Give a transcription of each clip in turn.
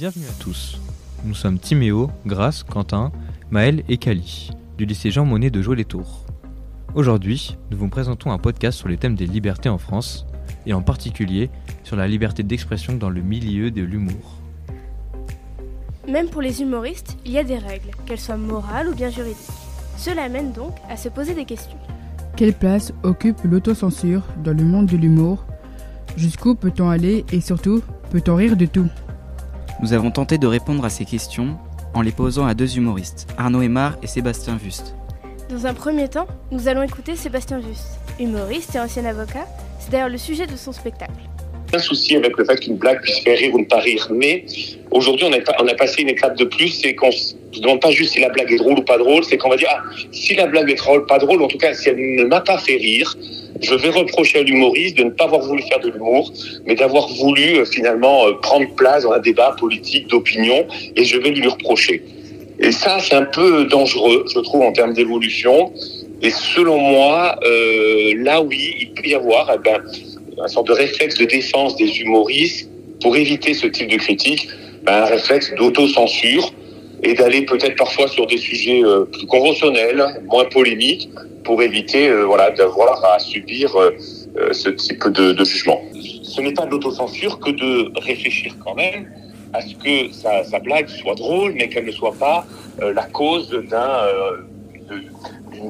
Bienvenue à tous. Nous sommes Timéo, Grace, Quentin, Maël et Kali, du lycée Jean Monnet de Joué-les-Tours. Aujourd'hui, nous vous présentons un podcast sur les thèmes des libertés en France, et en particulier sur la liberté d'expression dans le milieu de l'humour. Même pour les humoristes, il y a des règles, qu'elles soient morales ou bien juridiques. Cela amène donc à se poser des questions. Quelle place occupe l'autocensure dans le monde de l'humour ? Jusqu'où peut-on aller et surtout, peut-on rire de tout ? Nous avons tenté de répondre à ces questions en les posant à deux humoristes, Arnaud Aymar et Sébastien Wüst. Dans un premier temps, nous allons écouter Sébastien Wüst, humoriste et ancien avocat. C'est d'ailleurs le sujet de son spectacle. Un souci avec le fait qu'une blague puisse faire rire ou ne pas rire, mais aujourd'hui on a passé une étape de plus, c'est qu'on ne demande pas juste si la blague est drôle ou pas drôle, c'est qu'on va dire si la blague est drôle, pas drôle, en tout cas si elle ne m'a pas fait rire, je vais reprocher à l'humoriste de ne pas avoir voulu faire de l'humour, mais d'avoir voulu finalement prendre place dans un débat politique d'opinion, et je vais lui reprocher. Et ça c'est un peu dangereux, je trouve, en termes d'évolution, et selon moi, là oui, il peut y avoir un sorte de réflexe de défense des humoristes pour éviter ce type de critique, un réflexe d'autocensure et d'aller peut-être parfois sur des sujets plus conventionnels, moins polémiques, pour éviter d'avoir à subir ce type de jugement. Ce n'est pas de l'autocensure que de réfléchir quand même à ce que sa blague soit drôle, mais qu'elle ne soit pas la cause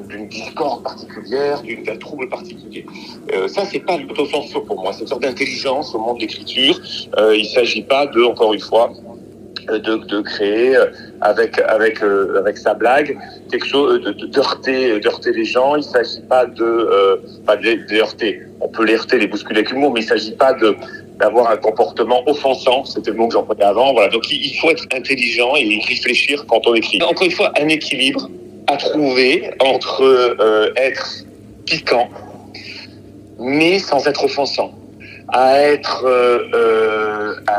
d'une discorde particulière, d'un trouble particulier. Ça, c'est pas de l'autocensure pour moi, c'est une sorte d'intelligence au moment de l'écriture. Il ne s'agit pas encore une fois, de créer avec sa blague quelque chose de heurter les gens. Il ne s'agit pas de heurter. On peut les heurter, les bousculer avec humour, mais il ne s'agit pas d'avoir un comportement offensant. C'était le mot que j'employais avant. Voilà. Donc il faut être intelligent et réfléchir quand on écrit. Encore une fois, un équilibre à trouver entre être piquant, mais sans être offensant, à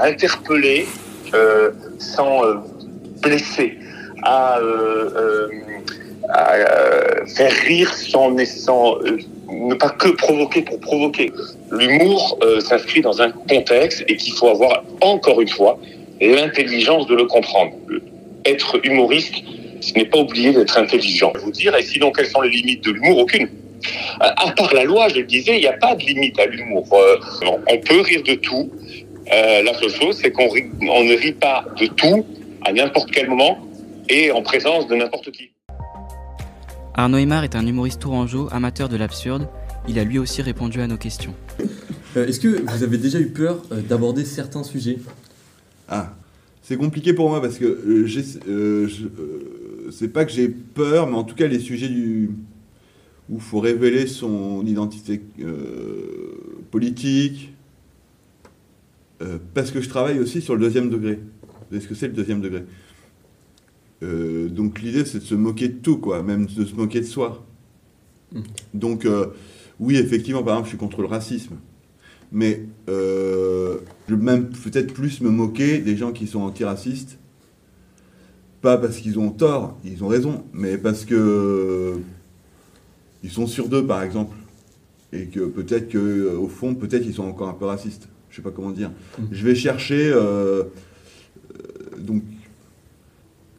interpeller sans blesser, à faire rire sans ne pas que provoquer pour provoquer. L'humour s'inscrit dans un contexte et qu'il faut avoir, encore une fois, l'intelligence de le comprendre. Être humoriste, ce n'est pas oublier d'être intelligent. Je vais vous dire, et sinon, quelles sont les limites de l'humour ? Aucune. À part la loi, je le disais, il n'y a pas de limite à l'humour. On peut rire de tout. La seule chose, c'est qu'on ne rit pas de tout à n'importe quel moment et en présence de n'importe qui. Arnaud Aymar est un humoriste tourangeau, amateur de l'absurde. Il a lui aussi répondu à nos questions. Est-ce que vous avez déjà eu peur d'aborder certains sujets ? C'est compliqué pour moi parce que c'est pas que j'ai peur, mais en tout cas les sujets où il faut révéler son identité politique, parce que je travaille aussi sur le deuxième degré. Vous savez ce que c'est le deuxième degré ? Donc l'idée c'est de se moquer de tout, quoi, même de se moquer de soi. Donc oui, effectivement, par exemple, je suis contre le racisme. Mais je vais même peut-être plus me moquer des gens qui sont antiracistes, pas parce qu'ils ont tort, ils ont raison, mais parce que ils sont sûrs d'eux, par exemple, et que peut-être qu'au fond, peut-être ils sont encore un peu racistes. Je sais pas comment dire. Je vais chercher, donc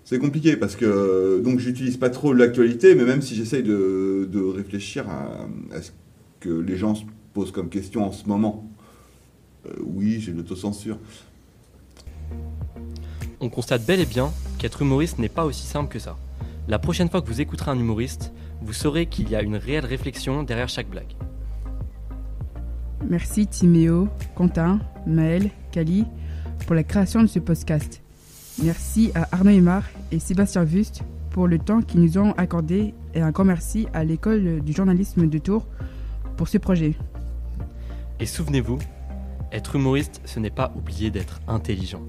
c'est compliqué parce que donc j'utilise pas trop l'actualité, mais même si j'essaye de réfléchir à ce que les gens se posent comme question en ce moment. Oui, j'ai l'autocensure. On constate bel et bien qu'être humoriste n'est pas aussi simple que ça. La prochaine fois que vous écouterez un humoriste, vous saurez qu'il y a une réelle réflexion derrière chaque blague. Merci Timéo, Quentin, Maël, Kali pour la création de ce podcast. Merci à Arnaud Aymar et Sébastien Wüst pour le temps qu'ils nous ont accordé et un grand merci à l'école du journalisme de Tours pour ce projet. Et souvenez-vous, être humoriste, ce n'est pas oublier d'être intelligent.